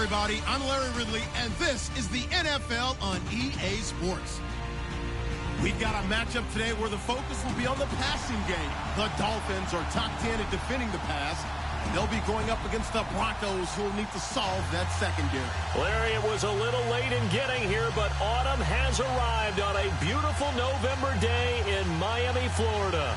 everybody. I'm Larry Ridley, and this is the NFL on EA Sports. We've got a matchup today where the focus will be on the passing game. The Dolphins are top 10 at defending the pass. They'll be going up against the Broncos, who will need to solve that secondary. Larry, it was a little late in getting here, but autumn has arrived on a beautiful November day in Miami, Florida.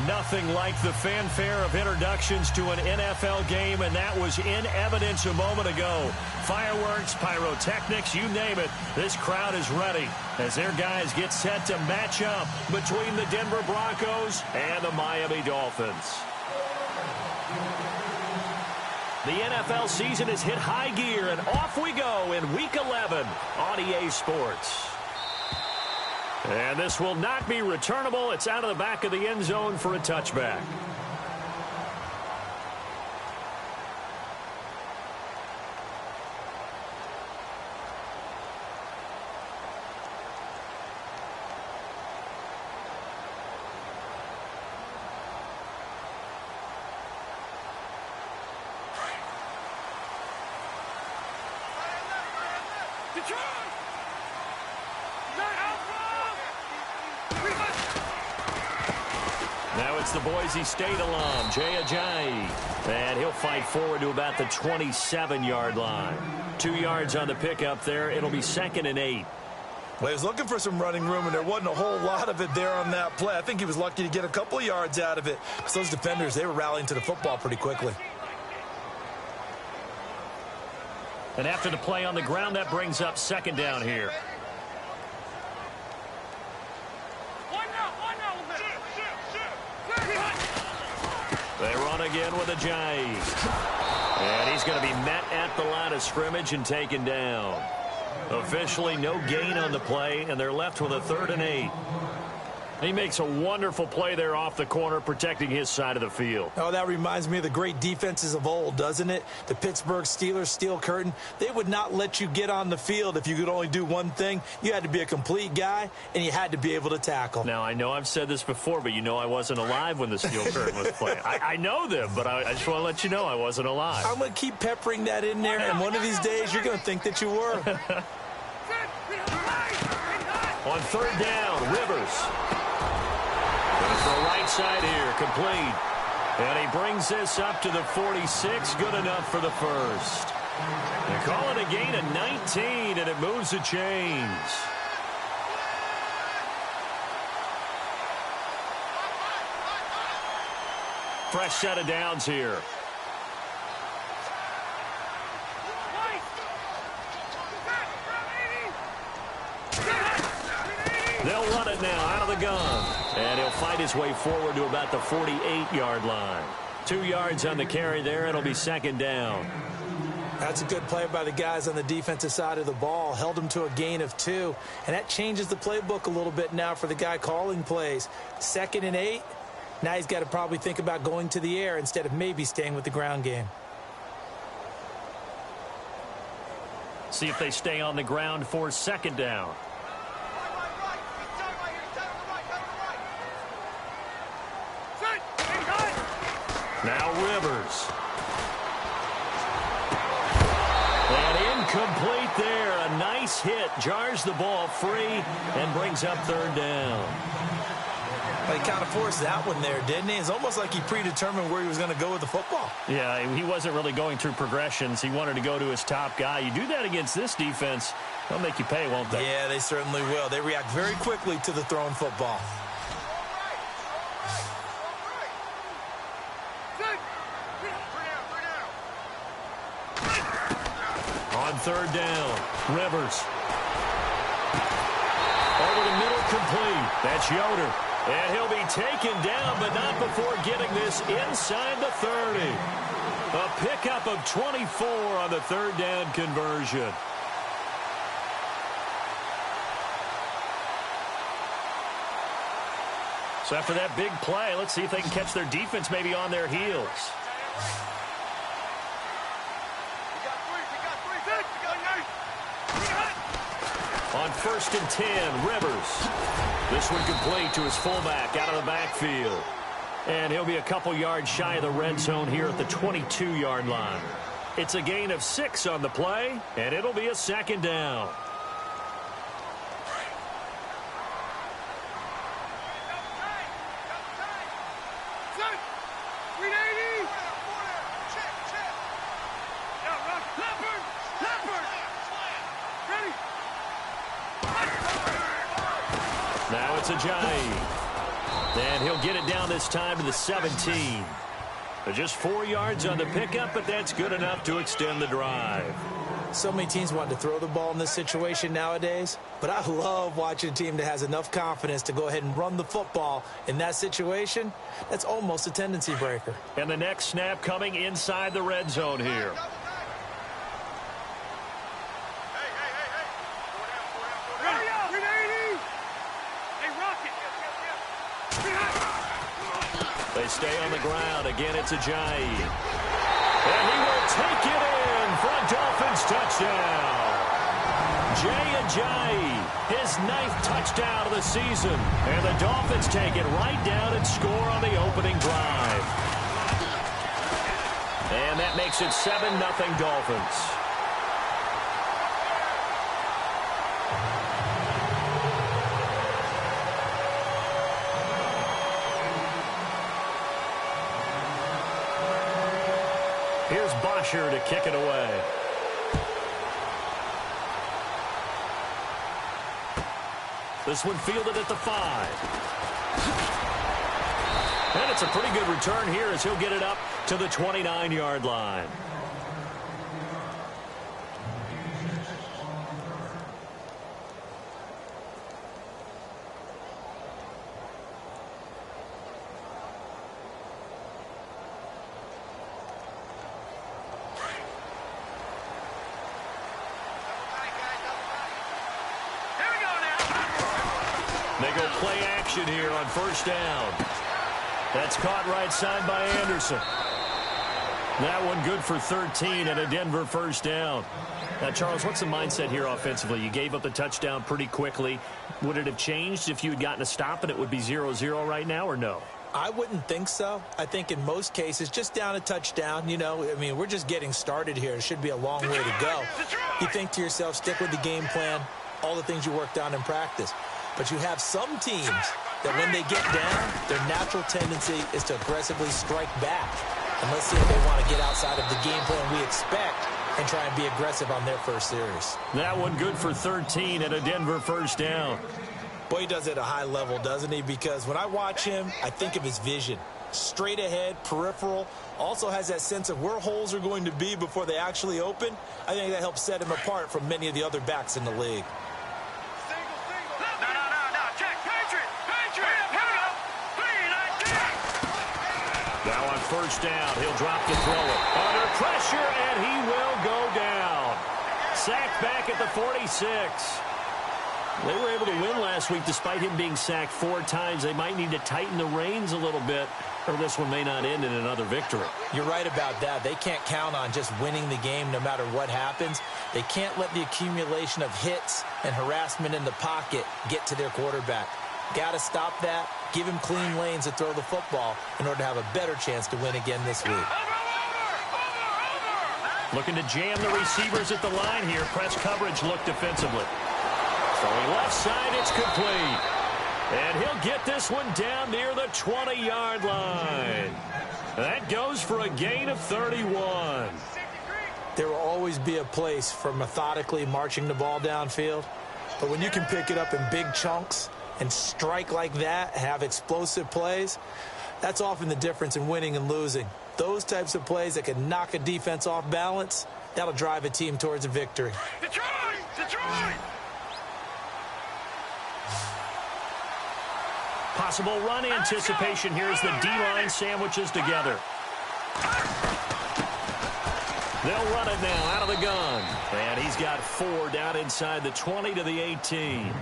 Nothing like the fanfare of introductions to an NFL game, and that was in evidence a moment ago. Fireworks, pyrotechnics, you name it. This crowd is ready as their guys get set to match up between the Denver Broncos and the Miami Dolphins. The NFL season has hit high gear, and off we go in Week 11 on EA Sports. And this will not be returnable. It's out of the back of the end zone for a touchback. Now it's the Boise State alum, Jay Ajayi. And he'll fight forward to about the 27-yard line. 2 yards on the pickup there. It'll be 2nd and 8. Well, he was looking for some running room, and there wasn't a whole lot of it there on that play. I think he was lucky to get a couple of yards out of it. So those defenders, they were rallying to the football pretty quickly. And after the play on the ground, that brings up 2nd down here. They run again with Ajayi. And he's going to be met at the line of scrimmage and taken down. Officially no gain on the play, and they're left with a 3rd and 8. He makes a wonderful play there off the corner, protecting his side of the field. Oh, that reminds me of the great defenses of old, doesn't it? The Pittsburgh Steelers steel curtain. They would not let you get on the field if you could only do one thing. You had to be a complete guy, and you had to be able to tackle. Now, I know I've said this before, but you know I wasn't alive when the steel curtain was playing. I know them, but I just want to let you know I wasn't alive. I'm going to keep peppering that in there, and one of these days you're going to think that you were. On 3rd down, Rivers. Goes to the right side here, complete. And he brings this up to the 46, good enough for the first. They call it a gain of 19, and it moves the chains. Fresh set of downs here. They'll run it now out of the gun. And he'll fight his way forward to about the 48-yard line. 2 yards on the carry there. It'll be 2nd down. That's a good play by the guys on the defensive side of the ball. Held him to a gain of 2. And that changes the playbook a little bit now for the guy calling plays. 2nd and 8. Now he's got to probably think about going to the air instead of maybe staying with the ground game. See if they stay on the ground for 2nd down. Now Rivers. And incomplete there. A nice hit. Jars the ball free and brings up 3rd down. Well, he kind of forced that one there, didn't he? It's almost like he predetermined where he was going to go with the football. Yeah, he wasn't really going through progressions. He wanted to go to his top guy. You do that against this defense, they'll make you pay, won't they? Yeah, they certainly will. They react very quickly to the thrown football. On 3rd down, Rivers. Over the middle, complete. That's Yoder. And he'll be taken down, but not before getting this inside the 30. A pickup of 24 on the 3rd down conversion. So after that big play, let's see if they can catch their defense maybe on their heels. On 1st and 10, Rivers. This one complete to his fullback out of the backfield. And he'll be a couple yards shy of the red zone here at the 22-yard line. It's a gain of 6 on the play, and it'll be a second down. Now it's Ajayi. And he'll get it down this time to the 17. Just 4 yards on the pickup, but that's good enough to extend the drive. So many teams want to throw the ball in this situation nowadays, but I love watching a team that has enough confidence to go ahead and run the football in that situation. That's almost a tendency breaker. And the next snap coming inside the red zone here. They stay on the ground. Again, it's Ajayi. And he will take it in for a Dolphins touchdown. Ajayi, his 9th touchdown of the season. And the Dolphins take it right down and score on the opening drive. And that makes it 7-0 Dolphins. Here's Bosher to kick it away. This one fielded at the 5. And it's a pretty good return here as he'll get it up to the 29-yard line. They go play action here on first down. That's caught right side by Anderson. That one good for 13 and a Denver first down. Now, Charles, what's the mindset here offensively? You gave up the touchdown pretty quickly. Would it have changed if you had gotten a stop and it would be 0-0 right now, or no? I wouldn't think so. I think in most cases, just down a touchdown, you know, I mean, we're just getting started here. It should be a long way to go. You think to yourself, stick with the game plan, all the things you worked on in practice. But you have some teams that when they get down, their natural tendency is to aggressively strike back. And let's see if they want to get outside of the game plan we expect and try and be aggressive on their first series. That one good for 13 and a Denver first down. Boy, he does it at a high level, doesn't he? Because when I watch him, I think of his vision. Straight ahead, peripheral, also has that sense of where holes are going to be before they actually open. I think that helps set him apart from many of the other backs in the league. Now on first down, he'll drop to throw it. Under pressure, and he will go down. Sacked back at the 46. They were able to win last week despite him being sacked 4 times. They might need to tighten the reins a little bit, or this one may not end in another victory. You're right about that. They can't count on just winning the game no matter what happens. They can't let the accumulation of hits and harassment in the pocket get to their quarterback. Got to stop that, give him clean lanes to throw the football in order to have a better chance to win again this week. Looking to jam the receivers at the line here. Press coverage look defensively. Throwing left side, it's complete. And he'll get this one down near the 20-yard line. That goes for a gain of 31. There will always be a place for methodically marching the ball downfield. But when you can pick it up in big chunks and strike like that, have explosive plays, that's often the difference in winning and losing. Those types of plays that can knock a defense off balance, that'll drive a team towards a victory. Detroit! Possible run anticipation here as the D-line sandwiches together. They'll run it now out of the gun. And he's got 4 down inside the 20 to the 18.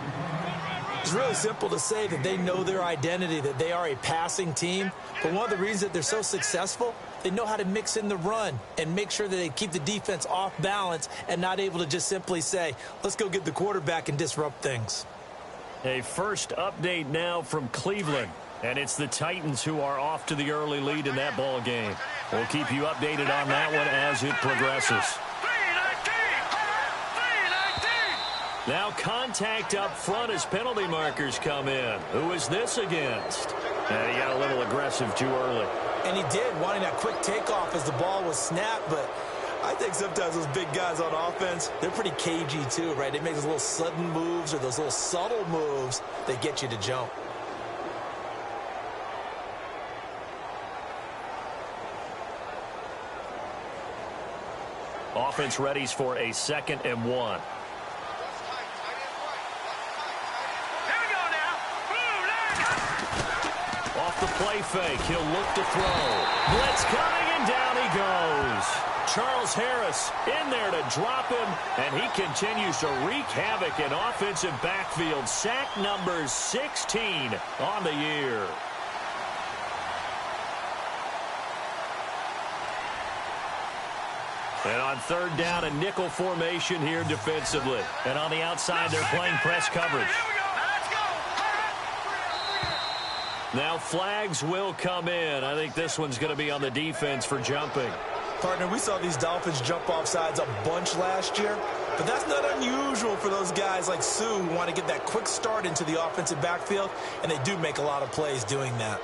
It's really simple to say that they know their identity, that they are a passing team. But one of the reasons that they're so successful, they know how to mix in the run and make sure that they keep the defense off balance and not able to just simply say, let's go get the quarterback and disrupt things. A first update now from Cleveland. And it's the Titans who are off to the early lead in that ball game. We'll keep you updated on that one as it progresses. Now contact up front as penalty markers come in. Who is this against? He got a little aggressive too early. And he did, wanting that quick takeoff as the ball was snapped, but I think sometimes those big guys on offense, they're pretty cagey too, right? They make those little sudden moves or those little subtle moves that get you to jump. Offense readies for a 2nd and 1. Off the play fake, he'll look to throw. Blitz coming, and down he goes. Charles Harris in there to drop him, and he continues to wreak havoc in offensive backfield. Sack number 16 on the year. And on 3rd down, a nickel formation here defensively. And on the outside, they're playing press coverage. Now flags will come in. I think this one's going to be on the defense for jumping. Partner, we saw these Dolphins jump off sides a bunch last year, but that's not unusual for those guys like Sue who want to get that quick start into the offensive backfield, and they do make a lot of plays doing that.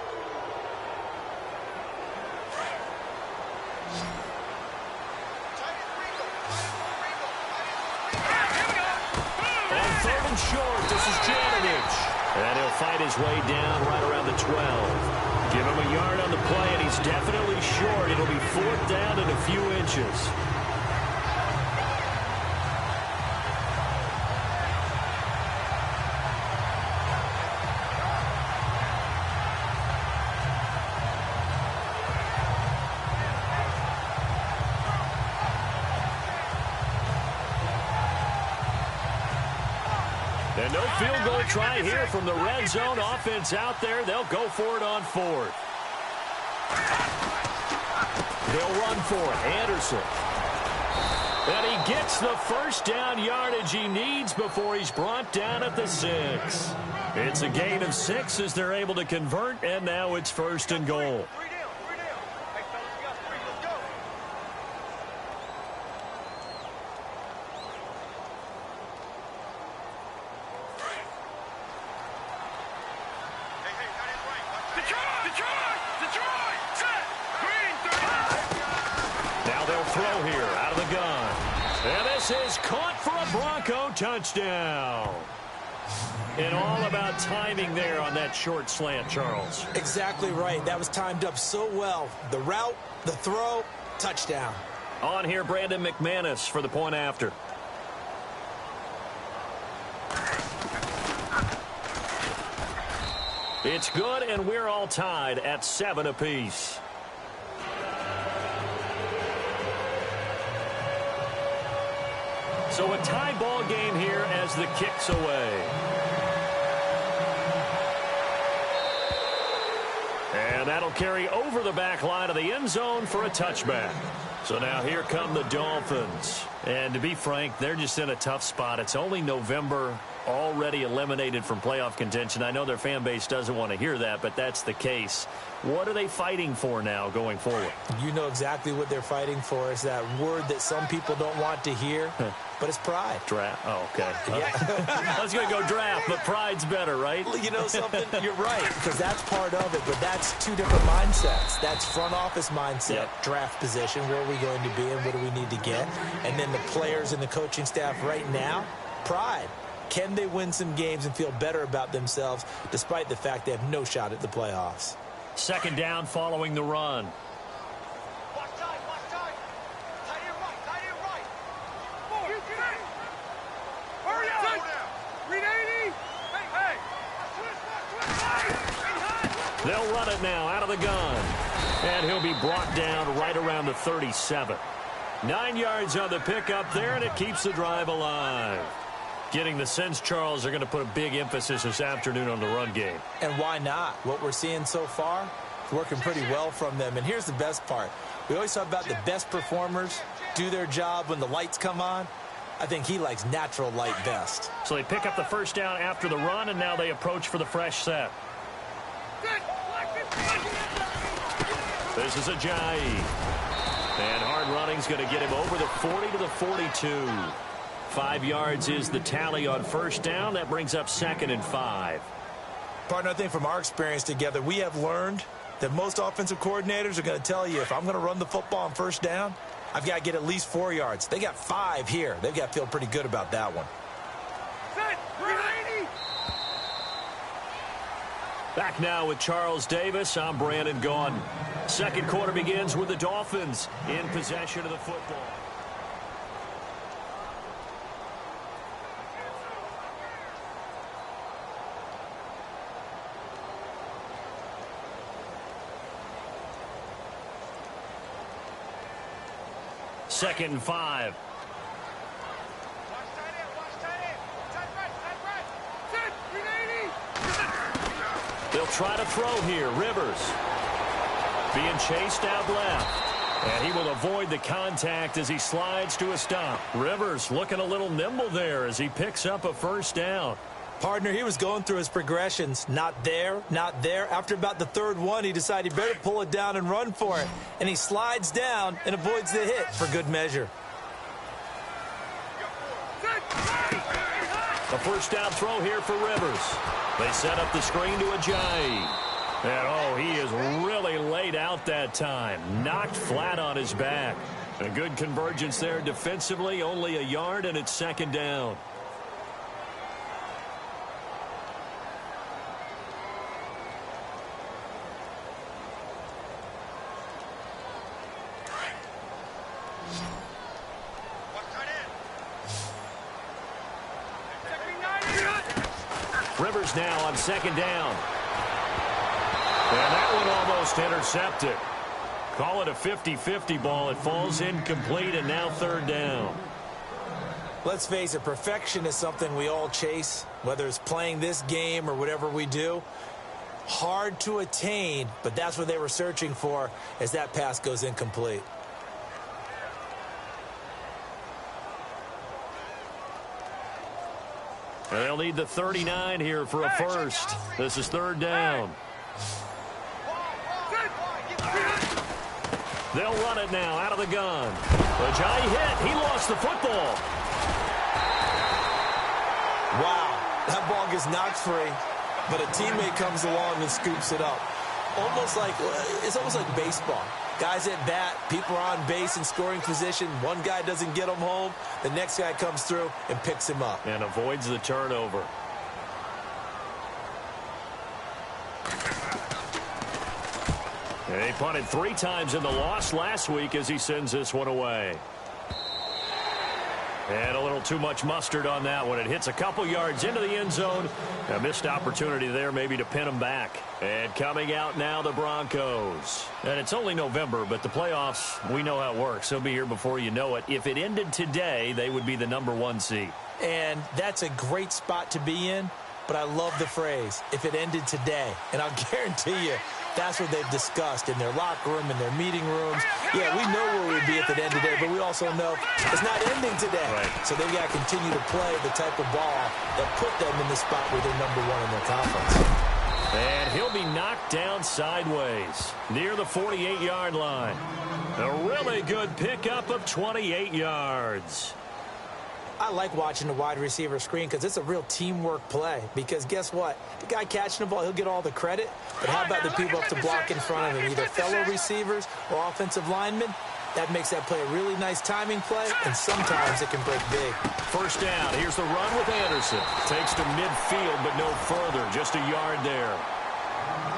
On 3rd and short, this is Janovich. And he'll fight his way down right around the 12. Give him a yard on the play, and he's definitely short. It'll be 4th down and a few inches. And no field goal try here from the red zone. Offense out there. They'll go for it on 4th. They'll run for it. Anderson. And he gets the 1st down yardage he needs before he's brought down at the 6. It's a gain of 6 as they're able to convert, and now it's 1st and goal. Throw here out of the gun. And this is caught for a Bronco touchdown. And all about timing there on that short slant, Charles. Exactly right. That was timed up so well. The route, the throw, touchdown. On here, Brandon McManus for the point after. It's good, and we're all tied at 7 apiece. So a tie ball game here as the kick's away. And that'll carry over the back line of the end zone for a touchback. So now here come the Dolphins. And to be frank, they're just in a tough spot. It's only November, already eliminated from playoff contention. I know their fan base doesn't want to hear that, but that's the case. What are they fighting for now going forward? You know exactly what they're fighting for. Is that word that some people don't want to hear, but it's pride. Draft. Oh, okay. Yeah. I was going to go draft, but pride's better, right? You know something? You're right, because that's part of it, but that's 2 different mindsets. That's front office mindset, draft position, where are we going to be and what do we need to get? And then the players and the coaching staff right now, pride. Can they win some games and feel better about themselves despite the fact they have no shot at the playoffs? 2nd down following the run. They'll run it now out of the gun. And he'll be brought down right around the 37. 9 yards on the pickup there, and it keeps the drive alive. Getting the sense, Charles, they're going to put a big emphasis this afternoon on the run game. And why not? What we're seeing so far, working pretty well from them. And here's the best part. We always talk about the best performers do their job when the lights come on. I think he likes natural light best. So they pick up the 1st down after the run, and now they approach for the fresh set. This is Ajayi. And hard running's going to get him over the 40 to the 42. 5 yards is the tally on first down. That brings up 2nd and 5. Partner, I think from our experience together, we have learned that most offensive coordinators are going to tell you, if I'm going to run the football on first down, I've got to get at least 4 yards. They got 5 here. They've got to feel pretty good about that one. Back now with Charles Davis. I'm Brandon Gaughan. Second quarter begins with the Dolphins in possession of the football. Second and 5. They'll try to throw here. Rivers being chased out left. And he will avoid the contact as he slides to a stop. Rivers looking a little nimble there as he picks up a first down. Partner, he was going through his progressions. Not there, not there. After about the third one, he decided he better pull it down and run for it. And he slides down and avoids the hit for good measure. A first down throw here for Rivers. They set up the screen to Ajayi. And, oh, he is really laid out that time. Knocked flat on his back. A good convergence there defensively. Only a yard, and it's 2nd down. Rivers now on 2nd down. And that one almost intercepted. Call it a 50-50 ball. It falls incomplete, and now 3rd down. Let's face it, perfection is something we all chase, whether it's playing this game or whatever we do. Hard to attain, but that's what they were searching for as that pass goes incomplete. They'll need the 39 here for a first. This is 3rd down. They'll run it now out of the gun. Ajayi hit. He lost the football. Wow, that ball gets knocked free, but a teammate comes along and scoops it up. It's almost like baseball. Guys at bat, people are on base in scoring position. One guy doesn't get him home. The next guy comes through and picks him up. And avoids the turnover. And he punted 3 times in the loss last week as he sends this one away. And a little too much mustard on that one. It hits a couple yards into the end zone. A missed opportunity there maybe to pin him back. And coming out now, the Broncos. And it's only November, but the playoffs, we know how it works. They'll be here before you know it. If it ended today, they would be the #1 seed. And that's a great spot to be in, but I love the phrase, if it ended today. And I'll guarantee you, that's what they've discussed in their locker room, in their meeting rooms. Yeah, we know where we'd be at the end of the day, but we also know it's not ending today. Right. So they've got to continue to play the type of ball that put them in the spot where they're #1 in their conference. And he'll be knocked down sideways near the 48-yard line. A really good pickup of 28 yards. I like watching the wide receiver screen because it's a real teamwork play. Because guess what? The guy catching the ball, he'll get all the credit. But how about the people up to block in front of him, either fellow receivers or offensive linemen? That makes that play a really nice timing play, and sometimes it can break big. First down. Here's the run with Anderson. Takes to midfield, but no further. Just a yard there.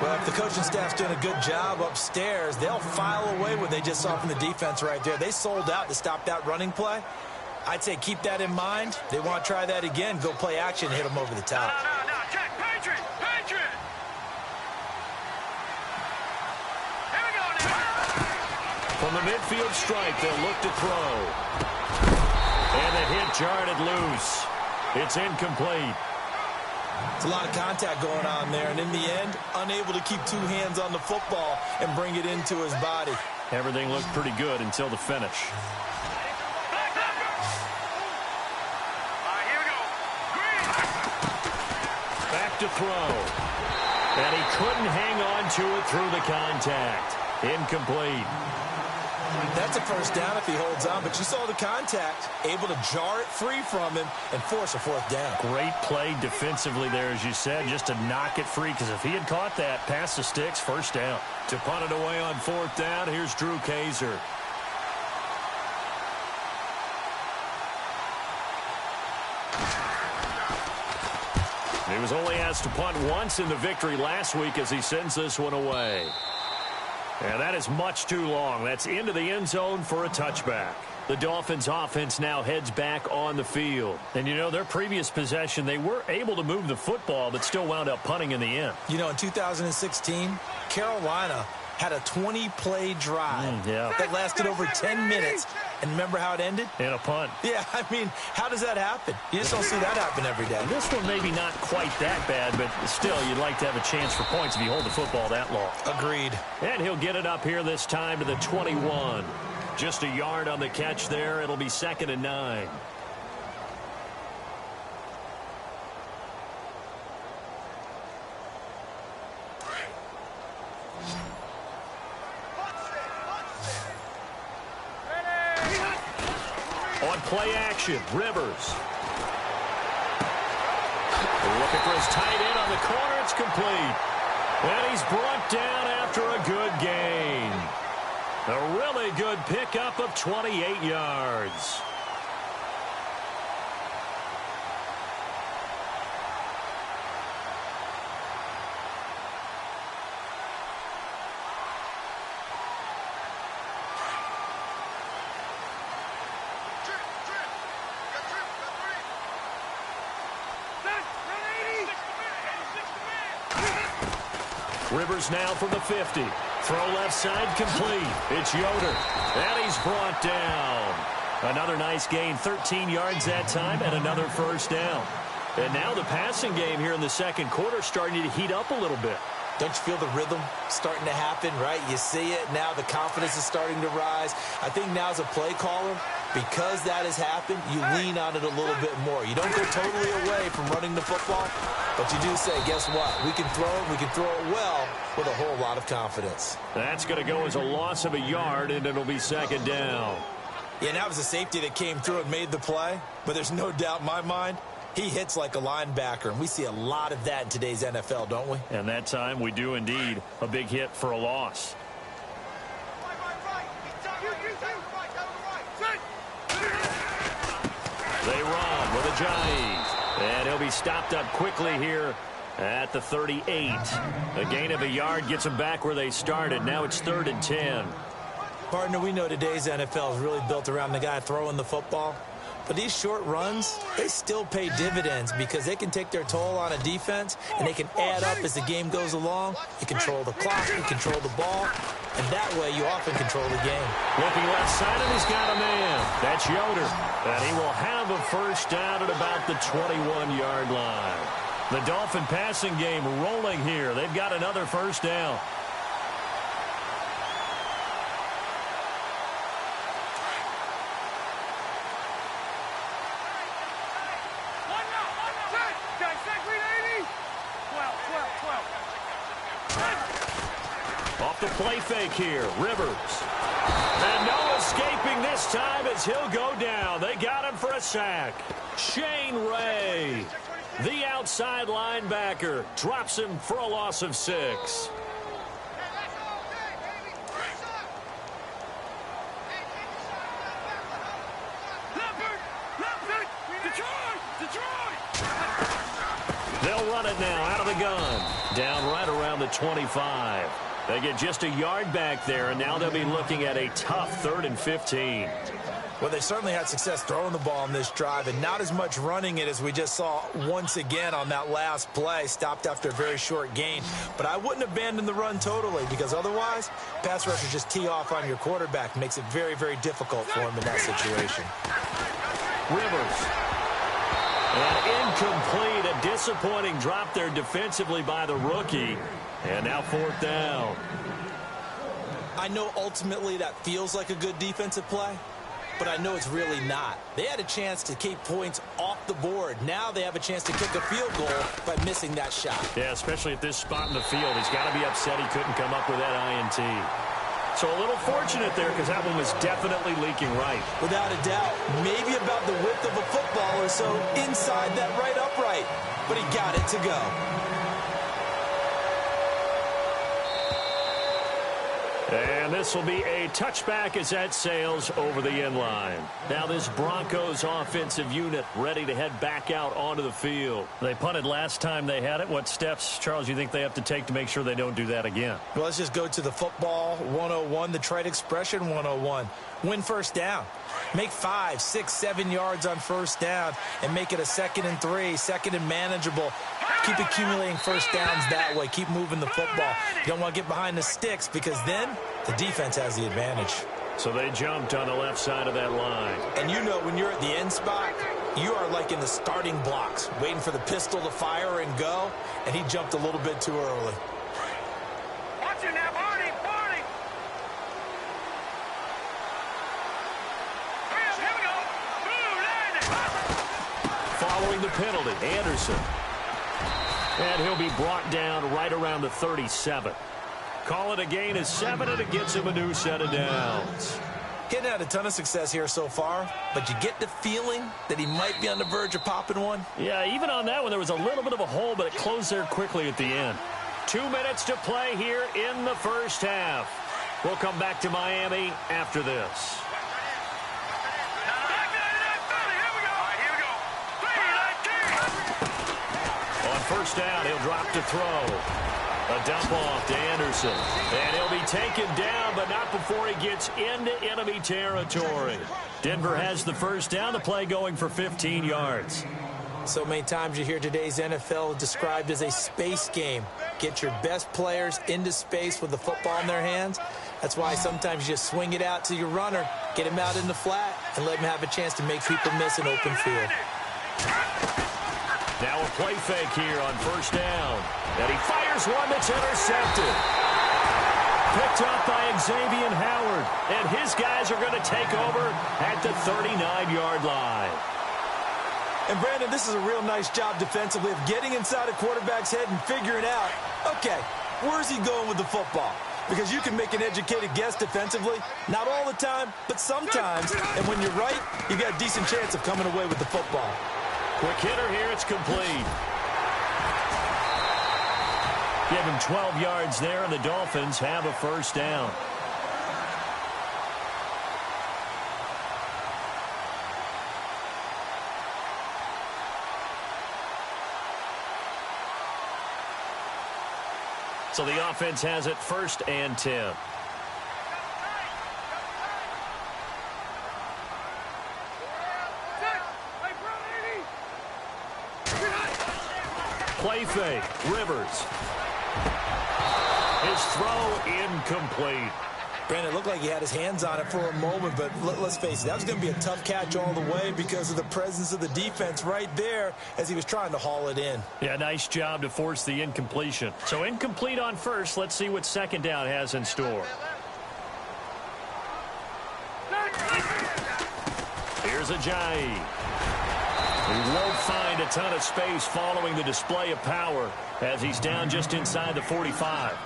Well, if the coaching staff's doing a good job upstairs, they'll file away what they just saw from the defense right there. They sold out to stop that running play. I'd say keep that in mind. They want to try that again. Go play action, hit them over the top. No, check, Patriot! Here we go now! From the midfield strike, they'll look to throw. And the hit jarred it loose. It's incomplete. It's a lot of contact going on there, and in the end, unable to keep 2 hands on the football and bring it into his body. Everything looked pretty good until the finish. Back to throw. And he couldn't hang on to it through the contact. Incomplete. That's a first down if he holds on, but you saw the contact, able to jar it free from him and force a fourth down. Great play defensively there, as you said, just to knock it free, because if he had caught that, past the sticks, first down. To punt it away on fourth down, here's Drew Kaiser. He was only asked to punt once in the victory last week as he sends this one away. And that is much too long. That's into the end zone for a touchback. The Dolphins offense now heads back on the field. And, you know, their previous possession, they were able to move the football, but still wound up punting in the end. You know, in 2016, Carolina had a 20-play drive that lasted over 10 minutes. And remember how it ended? In a punt. Yeah, I mean, how does that happen? You just don't see that happen every day. This one maybe not quite that bad, but still, you'd like to have a chance for points if you hold the football that long. Agreed. And he'll get it up here this time to the 21. Just a yard on the catch there. It'll be 2nd and 9. On play action, Rivers. Looking for his tight end on the corner. It's complete. And he's brought down after a good gain. A really good pickup of 28 yards. Rivers now from the 50. Throw left side complete. It's Yoder. And he's brought down. Another nice gain, 13 yards that time, and another first down. And now the passing game here in the second quarter starting to heat up a little bit. Don't you feel the rhythm starting to happen, right? You see it. Now the confidence is starting to rise. I think now as a play caller, because that has happened, you lean on it a little bit more. You don't go totally away from running the football, but you do say, guess what? We can throw it. We can throw it well with a whole lot of confidence. That's going to go as a loss of a yard, and it'll be 2nd down. Yeah, and that was a safety that came through and made the play, but there's no doubt in my mind, he hits like a linebacker, and we see a lot of that in today's NFL, don't we? And that time we do indeed. A big hit for a loss. They run with a jive. And he'll be stopped up quickly here at the 38. A gain of a yard gets them back where they started. Now it's 3rd and 10. Partner, we know today's NFL is really built around the guy throwing the football. But these short runs, they still pay dividends because they can take their toll on a defense, and they can add up as the game goes along. You control the clock, you control the ball, and that way you often control the game. Looking left side, and he's got a man. That's Yoder. And he will have a first down at about the 21-yard line. The Dolphin passing game rolling here. They've got another first down. Off the play fake here, Rivers. And no escaping this time as he'll go down. They got him for a sack. Shane Ray, the outside linebacker, drops him for a loss of 6. They'll run it now out of the gun. Down right around the 25. They get just a yard back there, and now they'll be looking at a tough 3rd and 15. Well, they certainly had success throwing the ball on this drive, and not as much running it as we just saw once again on that last play. Stopped after a very short gain. But I wouldn't abandon the run totally, because otherwise, pass rushers just tee off on your quarterback. Makes it very, very difficult for him in that situation. Rivers. And incomplete. A disappointing drop there defensively by the rookie. And now 4th down. I know ultimately that feels like a good defensive play, but I know it's really not. They had a chance to keep points off the board. Now they have a chance to kick a field goal by missing that shot. Yeah, especially at this spot in the field. He's got to be upset he couldn't come up with that INT. So a little fortunate there because that one was definitely leaking right. Without a doubt. Maybe about the width of a football or so inside that right upright. But he got it to go. And this will be a touchback as that sails over the end line. Now this Broncos offensive unit ready to head back out onto the field. They punted last time they had it. What steps, Charles, you think they have to take to make sure they don't do that again? Well, let's just go to the football 101, the trite expression 101. Win first down. Make 5, 6, 7 yards on first down and make it a 2nd and 3, 2nd and manageable. Keep accumulating first downs that way. Keep moving the football. You don't want to get behind the sticks because then the defense has the advantage. So they jumped on the left side of that line. And you know when you're at the end spot, you are like in the starting blocks, waiting for the pistol to fire and go, and he jumped a little bit too early. Watch it now, Barney! Barney! Here we go! Following the penalty, Anderson. And he'll be brought down right around the 37. Call it a gain of 7, and it gets him a new set of downs. Getting had a ton of success here so far, but you get the feeling that he might be on the verge of popping one. Yeah, even on that one, there was a little bit of a hole, but it closed there quickly at the end. 2 minutes to play here in the first half. We'll come back to Miami after this. On first down, he'll drop to throw. A dump off to Anderson. And he'll be taken down, but not before he gets into enemy territory. Denver has the first down, the play going for 15 yards. So many times you hear today's NFL described as a space game. Get your best players into space with the football in their hands. That's why sometimes you just swing it out to your runner, get him out in the flat, and let him have a chance to make people miss an open field. Now a play fake here on first down. And he fires one that's intercepted. Picked up by Xavier Howard. And his guys are going to take over at the 39-yard line. And, Brandon, this is a real nice job defensively of getting inside a quarterback's head and figuring out, okay, where's he going with the football? Because you can make an educated guess defensively. Not all the time, but sometimes. And when you're right, you got a decent chance of coming away with the football. Quick hitter here, it's complete. Give him 12 yards there, and the Dolphins have a first down. So the offense has it 1st and 10. Play fake, Rivers. His throw incomplete. Brandon, it looked like he had his hands on it for a moment, but let's face it, that was going to be a tough catch all the way because of the presence of the defense right there as he was trying to haul it in. Yeah, nice job to force the incompletion. So incomplete on first. Let's see what second down has in store. Here's Ajayi. He won't find a ton of space following the display of power as he's down just inside the 45.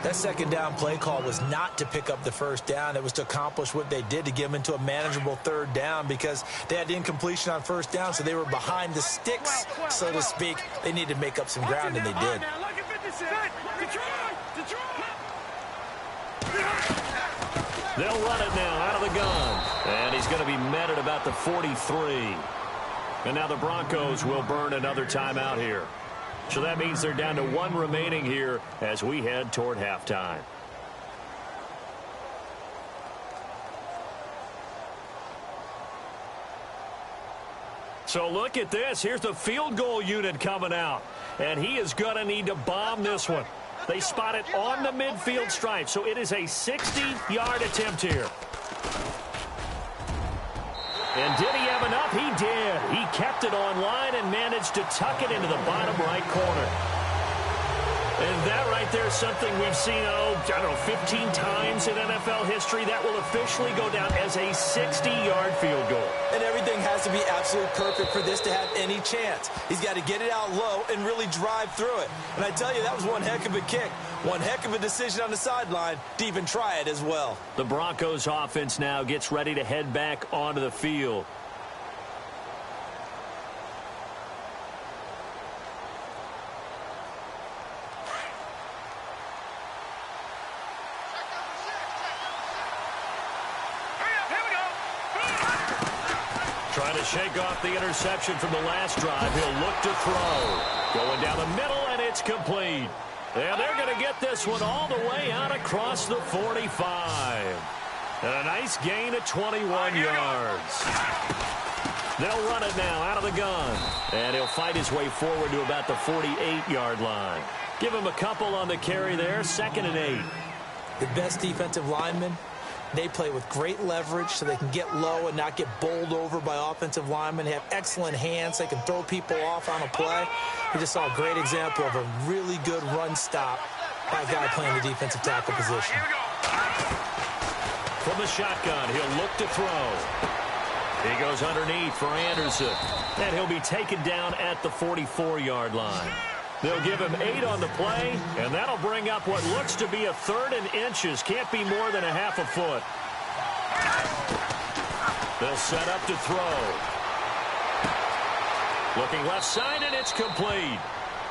That second down play call was not to pick up the first down. It was to accomplish what they did to get them into a manageable third down because they had the incompletion on first down, so they were behind the sticks, so to speak. They needed to make up some ground, and they did. They'll run it now out of the gun. And he's going to be met at about the 43. And now the Broncos will burn another timeout here. So that means they're down to 1 remaining here as we head toward halftime. So look at this. Here's the field goal unit coming out. And he is going to need to bomb this one. They spot it on the midfield stripe. So it is a 60-yard attempt here. And did he have enough? He did. He kept it on line and managed to tuck it into the bottom right corner. And that right there is something we've seen, I don't know, 15 times in NFL history. That will officially go down as a 60-yard field goal. And everything has to be absolutely perfect for this to have any chance. He's got to get it out low and really drive through it. And I tell you, that was one heck of a kick. One heck of a decision on the sideline to even try it as well. The Broncos offense now gets ready to head back onto the field. Trying to shake off the interception from the last drive. He'll look to throw. Going down the middle, and it's complete. And they're going to get this one all the way out across the 45. And a nice gain of 21 yards. They'll run it now out of the gun. And he'll fight his way forward to about the 48-yard line. Give him a couple on the carry there. 2nd and 8. The best defensive linemen, they play with great leverage so they can get low and not get bowled over by offensive linemen. They have excellent hands. They can throw people off on a play. We just saw a great example of a really good run stop by a guy playing the defensive tackle position. From the shotgun, he'll look to throw. He goes underneath for Anderson. And he'll be taken down at the 44-yard line. They'll give him 8 on the play, and that'll bring up what looks to be a 3rd and inches. Can't be more than a half a foot. They'll set up to throw. Looking left side, and it's complete.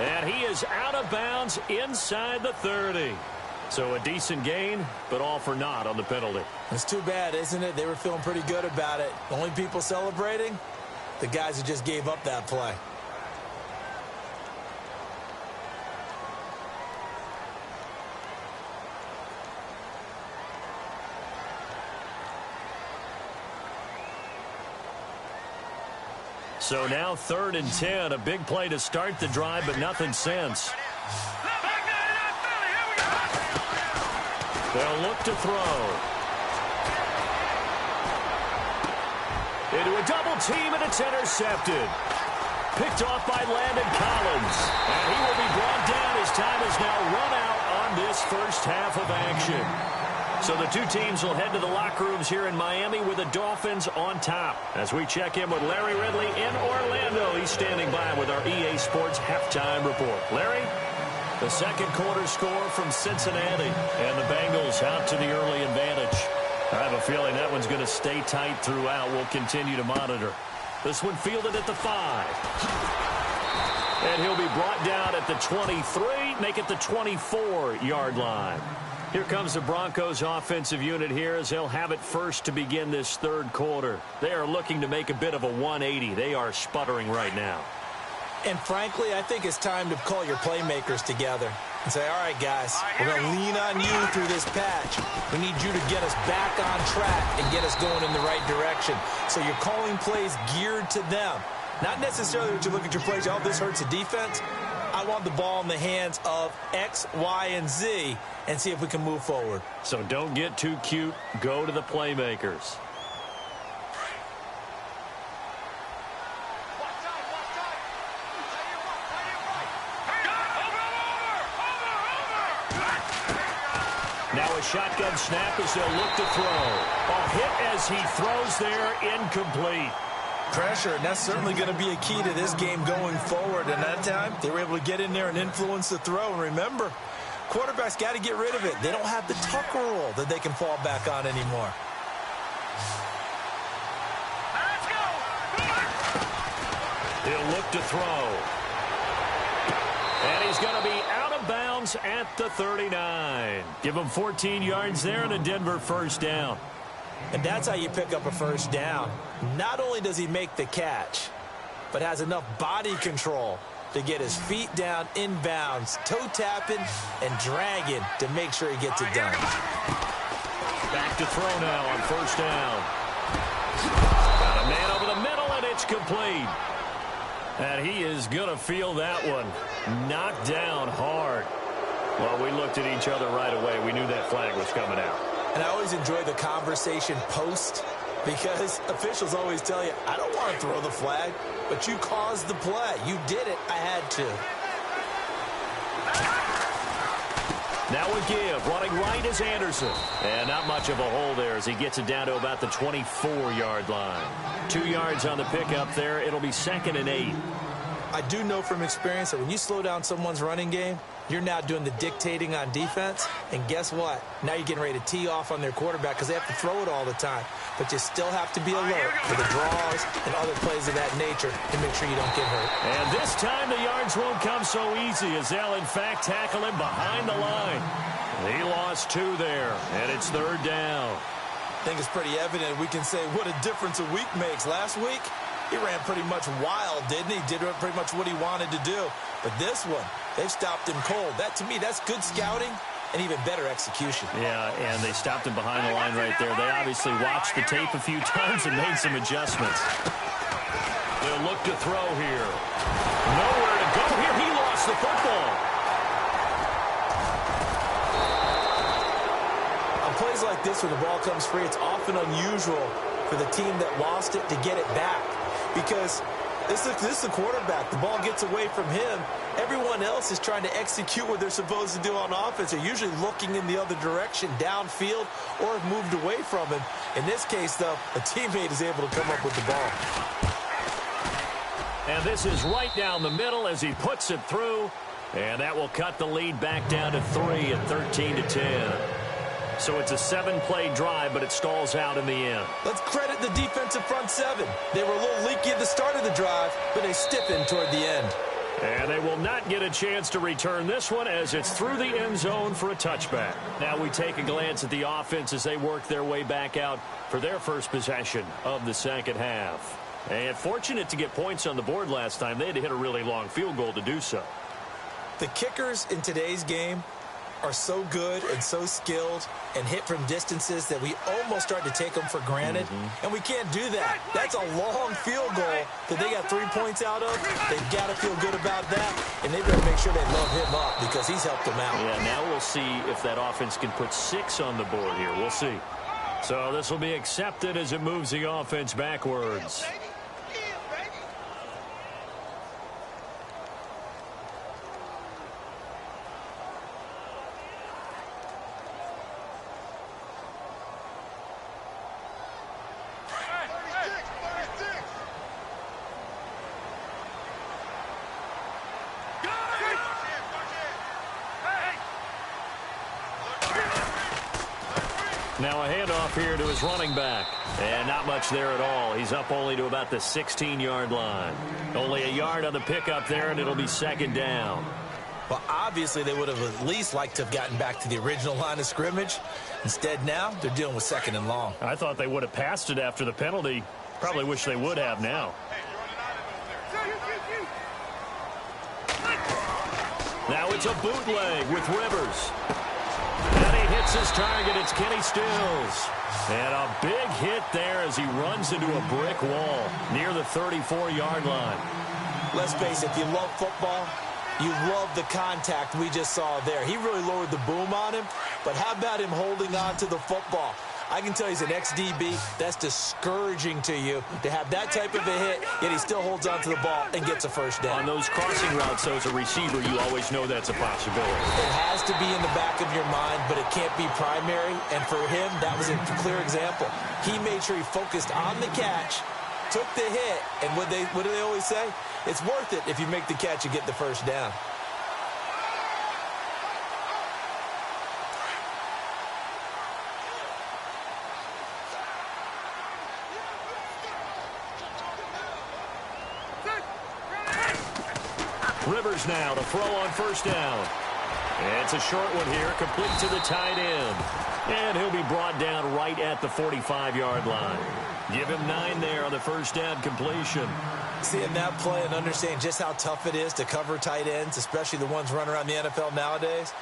And he is out of bounds inside the 30. So a decent gain, but all for naught on the penalty. It's too bad, isn't it? They were feeling pretty good about it. The only people celebrating, the guys who just gave up that play. So now 3rd and 10, a big play to start the drive, but nothing since. They'll look to throw. Into a double team, and it's intercepted. Picked off by Landon Collins. And he will be brought down. His time is now run out on this first half of action. So the two teams will head to the locker rooms here in Miami with the Dolphins on top. As we check in with Larry Ridley in Orlando, he's standing by with our EA Sports halftime report. Larry? The second quarter score from Cincinnati, and the Bengals out to the early advantage. I have a feeling that one's going to stay tight throughout. We'll continue to monitor. This one fielded at the 5. And he'll be brought down at the 23, make it the 24-yard line. Here comes the Broncos offensive unit here as they'll have it first to begin this third quarter. They are looking to make a bit of a 180. They are sputtering right now. And frankly, I think it's time to call your playmakers together and say, all right, guys, we're going to lean on you through this patch. We need you to get us back on track and get us going in the right direction. So you're calling plays geared to them. Not necessarily that you look at your plays, oh, this hurts the defense. I want the ball in the hands of X, Y, and Z and see if we can move forward. So don't get too cute. Go to the playmakers. Now a shotgun snap as they'll look to throw. A hit as he throws there, incomplete. Pressure, and that's certainly going to be a key to this game going forward. And that time, they were able to get in there and influence the throw. And remember, quarterbacks got to get rid of it. They don't have the tuck rule that they can fall back on anymore. Let's go. He'll look to throw. And he's going to be out of bounds at the 39. Give him 14 yards there and a Denver first down. And that's how you pick up a first down. Not only does he make the catch, but has enough body control to get his feet down inbounds, toe tapping and dragging to make sure he gets it done. Back to throw now on first down. Got a man over the middle, and it's complete. And he is going to feel that one. Knocked down hard. Well, we looked at each other right away. We knew that flag was coming out. And I always enjoy the conversation post because officials always tell you, I don't want to throw the flag, but you caused the play. You did it. I had to. Now a give. Running right is Anderson. And not much of a hole there as he gets it down to about the 24-yard line. 2 yards on the pickup there. It'll be 2nd and 8. I do know from experience that when you slow down someone's running game, you're now doing the dictating on defense. And guess what? Now you're getting ready to tee off on their quarterback because they have to throw it all the time. But you still have to be alert for the draws and other plays of that nature to make sure you don't get hurt. And this time the yards won't come so easy as they'll, in fact, tackle him behind the line. He lost 2 there, and it's 3rd down. I think it's pretty evident. We can say what a difference a week makes. Last week, he ran pretty much wild, didn't he? Did pretty much what he wanted to do. But this one, they've stopped him cold. That, to me, that's good scouting and even better execution. Yeah, and they stopped him behind the line right there. They obviously watched the tape a few times and made some adjustments. They'll look to throw here. Nowhere to go here. He lost the football. On plays like this where the ball comes free, it's often unusual for the team that lost it to get it back. Because this is the quarterback. The ball gets away from him. Everyone else is trying to execute what they're supposed to do on offense. They're usually looking in the other direction, downfield, or have moved away from him. In this case, though, a teammate is able to come up with the ball. And this is right down the middle as he puts it through. And that will cut the lead back down to 3 at 13-10. So it's a 7-play drive, but it stalls out in the end. Let's credit the defensive front 7. They were a little leaky at the start of the drive, but they stiffened toward the end. And they will not get a chance to return this one as it's through the end zone for a touchback. Now we take a glance at the offense as they work their way back out for their first possession of the second half. And fortunate to get points on the board last time. They had to hit a really long field goal to do so. The kickers in today's game are so good and so skilled and hit from distances that we almost start to take them for granted. And we can't do that. That's a long field goal that they got 3 points out of. They've got to feel good about that, and they've got to make sure they load him up because he's helped them out. Yeah, now we'll see if that offense can put 6 on the board here. We'll see. So this will be accepted as it moves the offense backwards. Now a handoff here to his running back. And not much there at all. He's up only to about the 16-yard line. Only a yard on the pickup there, and it'll be 2nd down. Well, obviously they would have at least liked to have gotten back to the original line of scrimmage. Instead now, they're dealing with 2nd and long. I thought they would have passed it after the penalty. Probably wish they would have now. Now it's a bootleg with Rivers. And he hits his target. It's Kenny Stills. And a big hit there as he runs into a brick wall near the 34-yard line. Let's face it, if you love football, you love the contact we just saw there. He really lowered the boom on him, but how about him holding on to the football? I can tell he's an ex-DB. That's discouraging to you to have that type of a hit, yet he still holds on to the ball and gets a first down. On those crossing routes, though, as a receiver, you always know that's a possibility. It has to be in the back of your mind, but it can't be primary. And for him, that was a clear example. He made sure he focused on the catch, took the hit, and what do they always say? It's worth it if you make the catch and get the first down. Rivers now to throw on first down. It's a short one here, complete to the tight end. And he'll be brought down right at the 45-yard line. Give him 9 there on the first down completion. Seeing that play and understanding just how tough it is to cover tight ends, especially the ones running around the NFL nowadays,